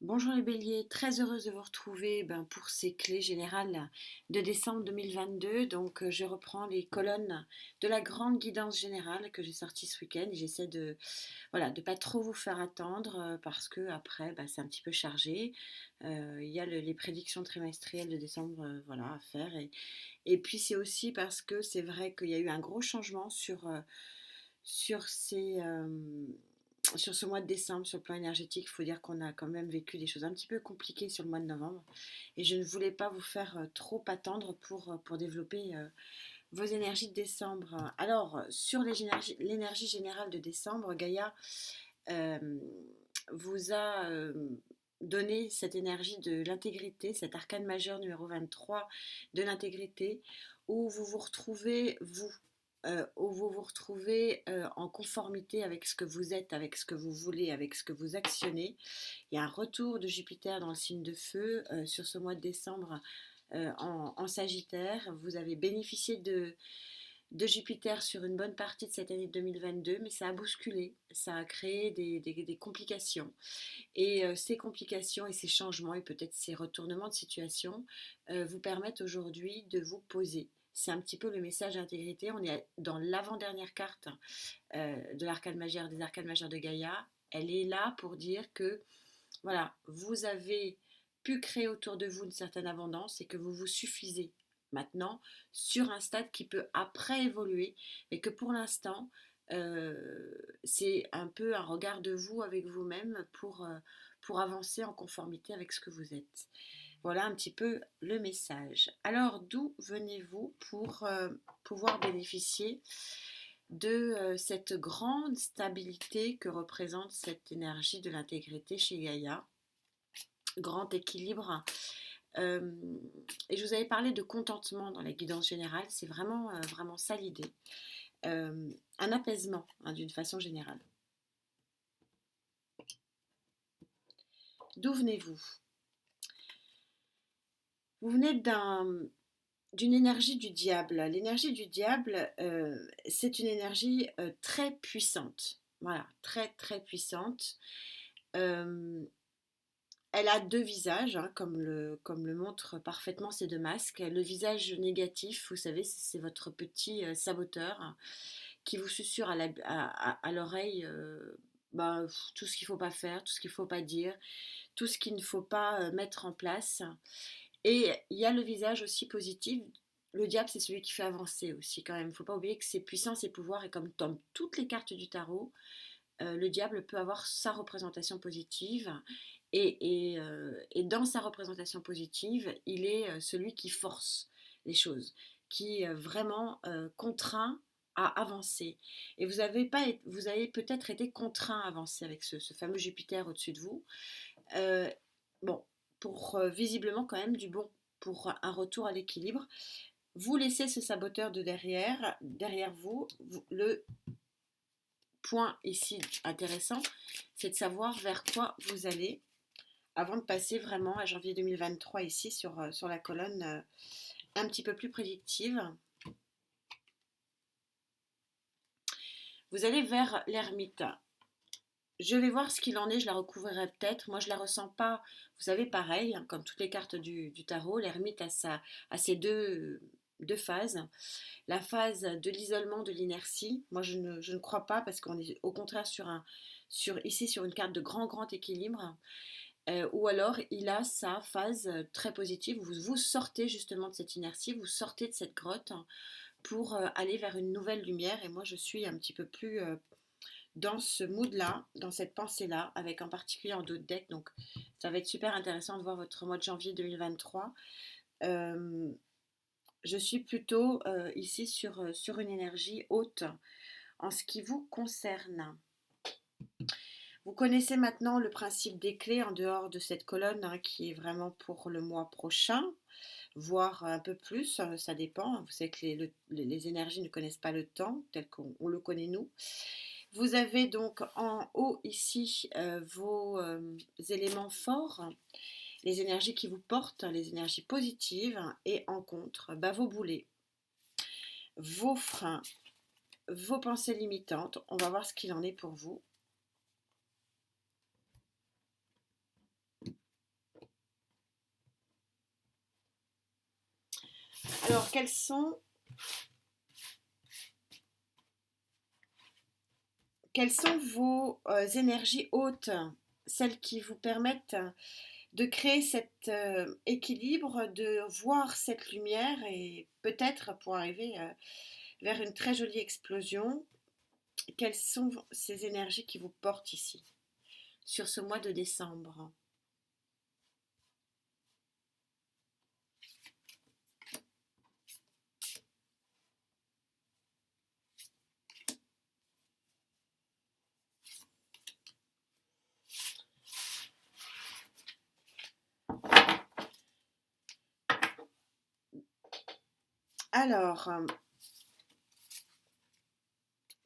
Bonjour les béliers, très heureuse de vous retrouver pour ces clés générales de décembre 2022. Je reprends les colonnes de la grande guidance générale que j'ai sortie ce week-end et j'essaie de voilà, de pas trop vous faire attendre parce que après c'est un petit peu chargé. Il y a les prédictions trimestrielles de décembre voilà, à faire et puis c'est aussi parce que c'est vrai qu'il y a eu un gros changement sur sur ce mois de décembre, sur le plan énergétique. Il faut dire qu'on a quand même vécu des choses un petit peu compliquées sur le mois de novembre. Et je ne voulais pas vous faire trop attendre pour développer vos énergies de décembre. Alors, sur l'énergie générale de décembre, Gaïa euh, vous a donné cette énergie de l'intégrité, cet arcane majeur numéro 23 de l'intégrité, où vous vous retrouvez, où vous vous retrouvez en conformité avec ce que vous êtes, avec ce que vous voulez, avec ce que vous actionnez. Il y a un retour de Jupiter dans le signe de feu sur ce mois de décembre en Sagittaire. Vous avez bénéficié de Jupiter sur une bonne partie de cette année 2022, mais ça a bousculé, ça a créé des complications. Et ces complications et ces changements et peut-être ces retournements de situation vous permettent aujourd'hui de vous poser. C'est un petit peu le message d'intégrité. On est dans l'avant-dernière carte de l'arcane majeur, des arcanes majeures de Gaïa. Elle est là pour dire que voilà, vous avez pu créer autour de vous une certaine abondance et que vous vous suffisez maintenant sur un stade qui peut après évoluer, mais que pour l'instant, c'est un peu un regard de vous avec vous-même pour avancer en conformité avec ce que vous êtes. Voilà un petit peu le message. Alors, d'où venez-vous pour pouvoir bénéficier de cette grande stabilité que représente cette énergie de l'intégrité chez Gaïa, grand équilibre. Euh, et je vous avais parlé de contentement dans la guidance générale, c'est vraiment ça l'idée. Un apaisement d'une façon générale. D'où venez-vous? Vous venez d'une énergie du diable. L'énergie du diable, c'est une énergie très puissante. Voilà, très très puissante. Euh, Elle a deux visages, hein, comme le montrent parfaitement ces deux masques. Le visage négatif, vous savez, c'est votre petit saboteur qui vous susurre à l'oreille tout ce qu'il ne faut pas faire, tout ce qu'il ne faut pas dire, tout ce qu'il ne faut pas mettre en place. Et il y a le visage aussi positif. Le diable, c'est celui qui fait avancer aussi quand même. Il ne faut pas oublier que ses puissances et pouvoirs, et comme dans toutes les cartes du tarot, le diable peut avoir sa représentation positive et dans sa représentation positive, il est celui qui force les choses, qui vraiment contraint à avancer. Et vous avez peut-être été contraint à avancer avec ce fameux Jupiter au-dessus de vous. Euh, bon, pour visiblement quand même du bon, pour un retour à l'équilibre. Vous laissez ce saboteur de derrière vous, le point ici intéressant, c'est de savoir vers quoi vous allez avant de passer vraiment à janvier 2023 ici sur la colonne un petit peu plus prédictive. Vous allez vers l'ermite. Je vais voir ce qu'il en est, je la recouvrirai peut-être. Moi, je la ressens pas. Vous savez, pareil, hein, comme toutes les cartes du tarot, l'ermite a ses deux phases. La phase de l'isolement, de l'inertie, moi, je ne crois pas parce qu'on est au contraire ici sur une carte de grand équilibre. Ou alors, il a sa phase très positive. Vous sortez justement de cette inertie, vous sortez de cette grotte pour aller vers une nouvelle lumière. Et moi, je suis un petit peu plus dans ce mood-là, dans cette pensée-là, avec en particulier en d'autres decks. Donc, ça va être super intéressant de voir votre mois de janvier 2023. Euh, je suis plutôt ici sur une énergie haute en ce qui vous concerne. Vous connaissez maintenant le principe des clés en dehors de cette colonne qui est vraiment pour le mois prochain, voire un peu plus, ça dépend. Vous savez que les énergies ne connaissent pas le temps tel qu'on le connaît nous. Vous avez donc en haut ici vos éléments forts, les énergies qui vous portent, les énergies positives, et en contre, vos boulets, vos freins, vos pensées limitantes. On va voir ce qu'il en est pour vous. Alors, quelles sont vos énergies hautes, celles qui vous permettent de créer cet équilibre, de voir cette lumière et peut-être pour arriver vers une très jolie explosion? Quelles sont ces énergies qui vous portent ici, sur ce mois de décembre? Alors,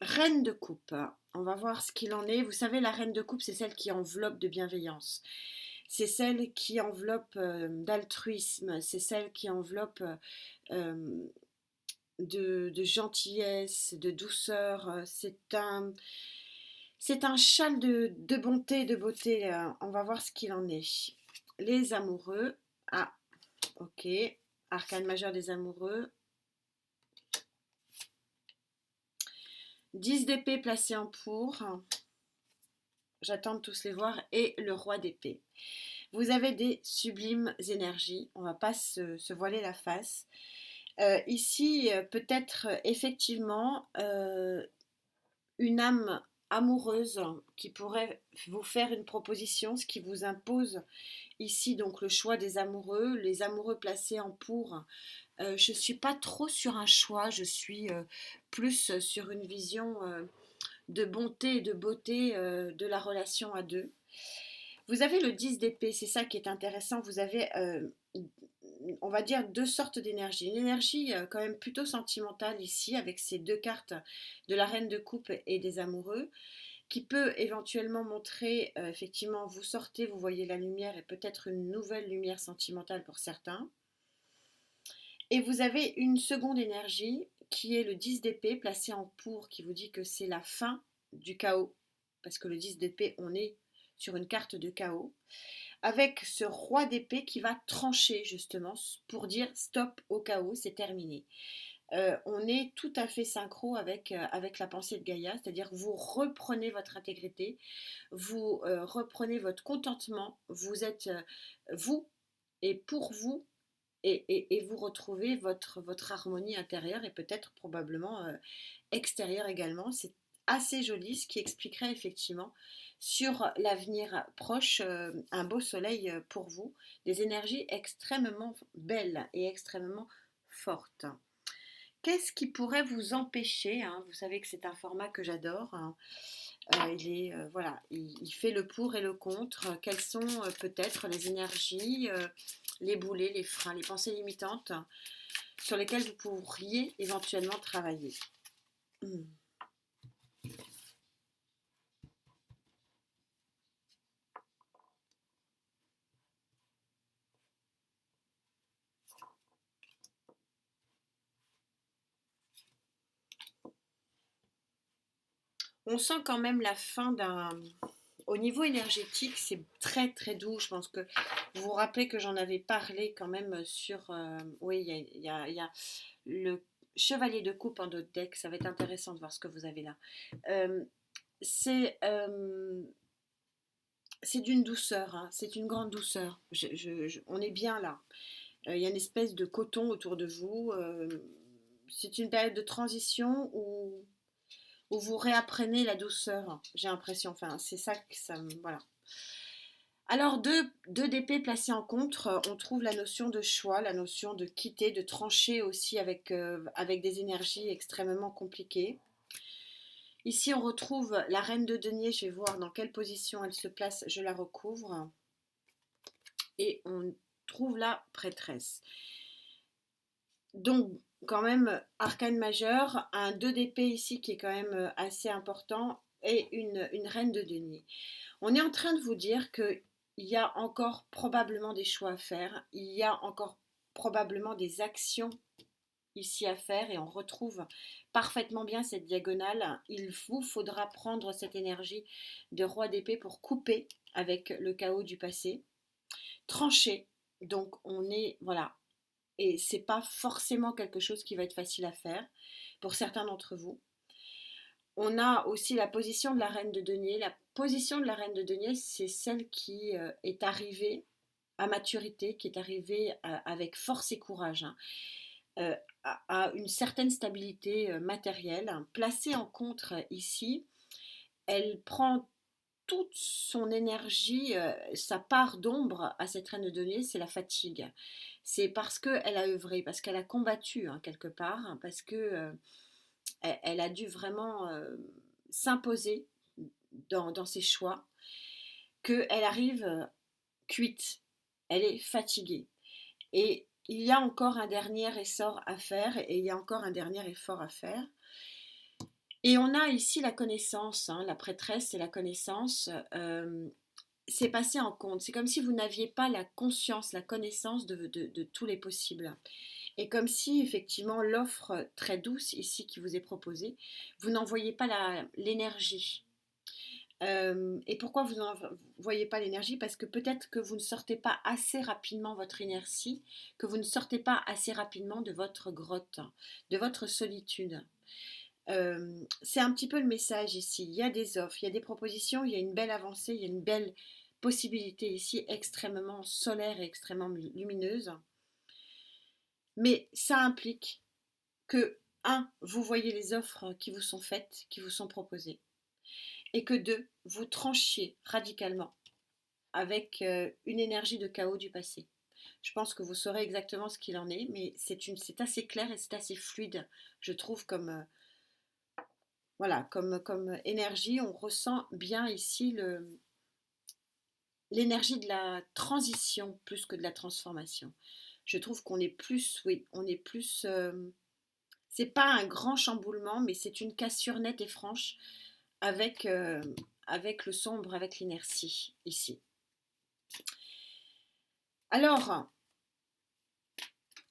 reine de coupe, on va voir ce qu'il en est. Vous savez, la reine de coupe, c'est celle qui enveloppe de bienveillance. C'est celle qui enveloppe d'altruisme. C'est celle qui enveloppe de gentillesse, de douceur. C'est un châle de bonté, de beauté. On va voir ce qu'il en est. Les amoureux. Ah, ok. Arcane majeur des amoureux. 10 d'épée placé en pour. J'attends de tous les voir. Et le roi d'épée. Vous avez des sublimes énergies. On ne va pas se voiler la face. Ici, peut-être effectivement une âme amoureuse qui pourrait vous faire une proposition, ce qui vous impose ici donc le choix des amoureux, les amoureux placés en pour. Je ne suis pas trop sur un choix, je suis plus sur une vision de bonté et de beauté de la relation à deux. Vous avez le 10 d'épée, c'est ça qui est intéressant. Vous avez, on va dire, deux sortes d'énergie. Une énergie quand même plutôt sentimentale ici, avec ces deux cartes de la reine de coupe et des amoureux, qui peut éventuellement montrer, effectivement, vous sortez, vous voyez la lumière et peut-être une nouvelle lumière sentimentale pour certains. Et vous avez une seconde énergie qui est le 10 d'épée placé en pour, qui vous dit que c'est la fin du chaos. Parce que le 10 d'épée, on est sur une carte de chaos, avec ce roi d'épée qui va trancher justement pour dire stop au chaos, c'est terminé. On est tout à fait synchro avec la pensée de Gaïa, c'est-à-dire vous reprenez votre intégrité, vous reprenez votre contentement, vous êtes vous et pour vous, et vous retrouvez votre harmonie intérieure et peut-être probablement extérieure également. C'est assez joli, ce qui expliquerait effectivement sur l'avenir proche un beau soleil pour vous, des énergies extrêmement belles et extrêmement fortes. Qu'est-ce qui pourrait vous empêcher, hein, vous savez que c'est un format que j'adore, hein, voilà, il fait le pour et le contre. Quelles sont peut-être les énergies, les boulets, les freins, les pensées limitantes sur lesquelles vous pourriez éventuellement travailler? On sent quand même la fin d'un... Au niveau énergétique, c'est très très doux. Je pense que vous vous rappelez que j'en avais parlé quand même sur... oui, il y a le chevalier de coupe en d'autres decks. Ça va être intéressant de voir ce que vous avez là. Euh, c'est c'est d'une douceur, hein, c'est une grande douceur. On est bien là. Il y a une espèce de coton autour de vous. C'est une période de transition où vous réapprenez la douceur. J'ai l'impression, enfin, c'est ça que ça me... Voilà. Alors, deux d'épée placés en contre, on trouve la notion de choix, la notion de quitter, de trancher aussi avec des énergies extrêmement compliquées. Ici, on retrouve la reine de denier. Je vais voir dans quelle position elle se place. Je la recouvre. Et on trouve la prêtresse. Donc, quand même, arcane majeur, un 2 d'épée ici qui est quand même assez important, et une reine de denier. On est en train de vous dire qu'il y a encore probablement des choix à faire, il y a encore probablement des actions ici à faire, et on retrouve parfaitement bien cette diagonale. Il vous faudra prendre cette énergie de roi d'épée pour couper avec le chaos du passé, trancher. Donc on est, voilà, et c'est pas forcément quelque chose qui va être facile à faire pour certains d'entre vous. On a aussi la position de la reine de denier. La position de la reine de denier, c'est celle qui est arrivée à maturité, qui est arrivée avec force et courage, hein, à une certaine stabilité matérielle. Placée en contre ici, elle prend toute son énergie, sa part d'ombre à cette reine de denier, c'est la fatigue. C'est parce qu'elle a œuvré, parce qu'elle a combattu hein, quelque part, hein, parce que elle a dû vraiment s'imposer dans ses choix, qu'elle arrive cuite. Elle est fatiguée. Et il y a encore un dernier essor à faire, et il y a encore un dernier effort à faire. Et on a ici la connaissance, hein, la prêtresse et la connaissance. C'est passé en compte. C'est comme si vous n'aviez pas la conscience, la connaissance de tous les possibles. Et comme si effectivement l'offre très douce ici qui vous est proposée, vous n'en voyez pas l'énergie. Et pourquoi vous n'en voyez pas l'énergie? Parce que peut-être que vous ne sortez pas assez rapidement votre inertie, que vous ne sortez pas assez rapidement de votre grotte, de votre solitude. C'est un petit peu le message ici. Il y a des offres, il y a des propositions, il y a une belle avancée, il y a une belle possibilité ici extrêmement solaire et extrêmement lumineuse. Mais ça implique que, un, vous voyez les offres qui vous sont faites, qui vous sont proposées, et que deux, vous tranchiez radicalement avec une énergie de chaos du passé. Je pense que vous saurez exactement ce qu'il en est, mais c'est assez clair et c'est assez fluide, je trouve, voilà, comme énergie. On ressent bien ici l'énergie de la transition plus que de la transformation. Je trouve qu'on est plus, oui, on est plus. C'est pas un grand chamboulement, mais c'est une cassure nette et franche avec, avec le sombre, avec l'inertie ici. Alors,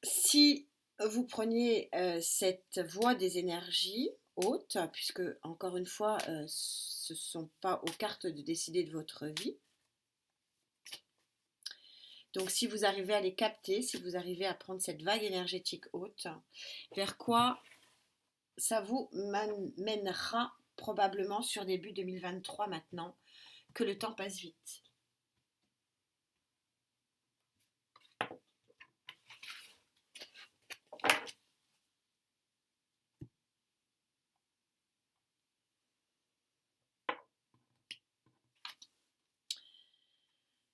si vous preniez cette voie des énergies hautes, puisque encore une fois, ce ne sont pas aux cartes de décider de votre vie. Donc si vous arrivez à les capter, si vous arrivez à prendre cette vague énergétique haute, vers quoi ça vous mènera probablement sur début 2023 maintenant, que le temps passe vite.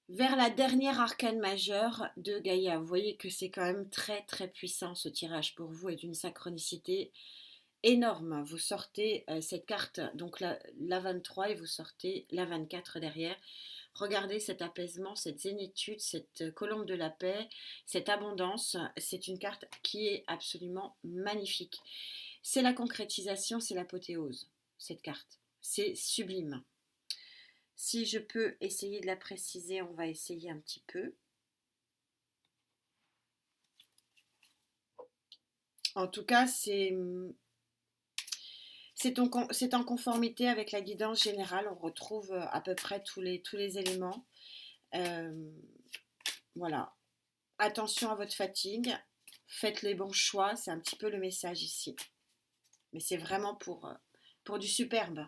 Vers la dernière arcane majeure de Gaïa. Vous voyez que c'est quand même très très puissant ce tirage pour vous et d'une synchronicité énorme. Vous sortez cette carte, donc la 23 et vous sortez la 24 derrière. Regardez cet apaisement, cette zénitude, cette colombe de la paix, cette abondance. C'est une carte qui est absolument magnifique. C'est la concrétisation, c'est l'apothéose, cette carte. C'est sublime. Si je peux essayer de la préciser, on va essayer un petit peu. En tout cas, c'est en conformité avec la guidance générale. On retrouve à peu près tous les éléments. Voilà. Attention à votre fatigue. Faites les bons choix. C'est un petit peu le message ici. Mais c'est vraiment pour du superbe.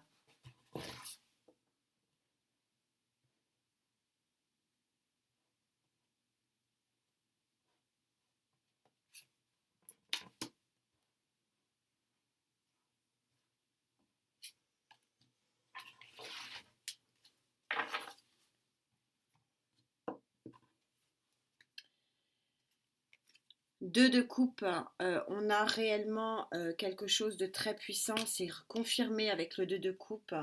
Deux de coupe, on a réellement quelque chose de très puissant, c'est confirmé avec le 2 de coupe.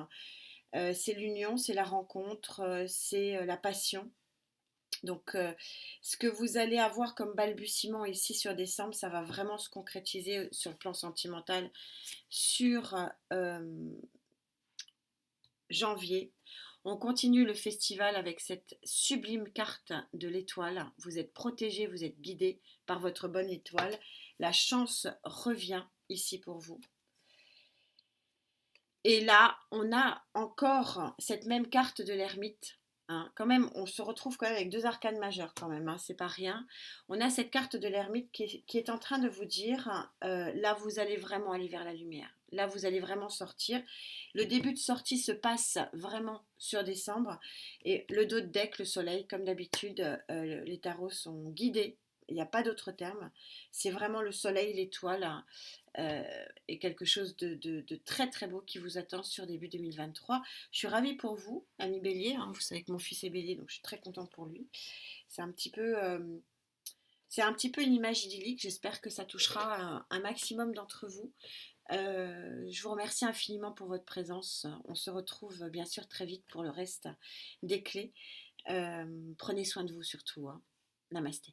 C'est l'union, c'est la rencontre, c'est la passion. Donc, ce que vous allez avoir comme balbutiement ici sur décembre, ça va vraiment se concrétiser sur le plan sentimental sur janvier. On continue le festival avec cette sublime carte de l'étoile. Vous êtes protégé, vous êtes guidé par votre bonne étoile. La chance revient ici pour vous. Et là, on a encore cette même carte de l'ermite, hein. Quand même, on se retrouve quand même avec deux arcanes majeures quand même, hein, c'est pas rien. On a cette carte de l'ermite qui est en train de vous dire, là vous allez vraiment aller vers la lumière. Là vous allez vraiment sortir. Le début de sortie se passe vraiment sur décembre. Et le dos de deck, le soleil, comme d'habitude, les tarots sont guidés. Il n'y a pas d'autre terme. C'est vraiment le soleil, l'étoile, et quelque chose de très très beau qui vous attend sur début 2023. Je suis ravie pour vous, ami Bélier, hein. Vous savez que mon fils est Bélier, donc je suis très contente pour lui. C'est un petit peu, c'est un petit peu une image idyllique. J'espère que ça touchera un maximum d'entre vous. Je vous remercie infiniment pour votre présence. On se retrouve bien sûr très vite pour le reste des clés. Prenez soin de vous surtout, hein. Namasté.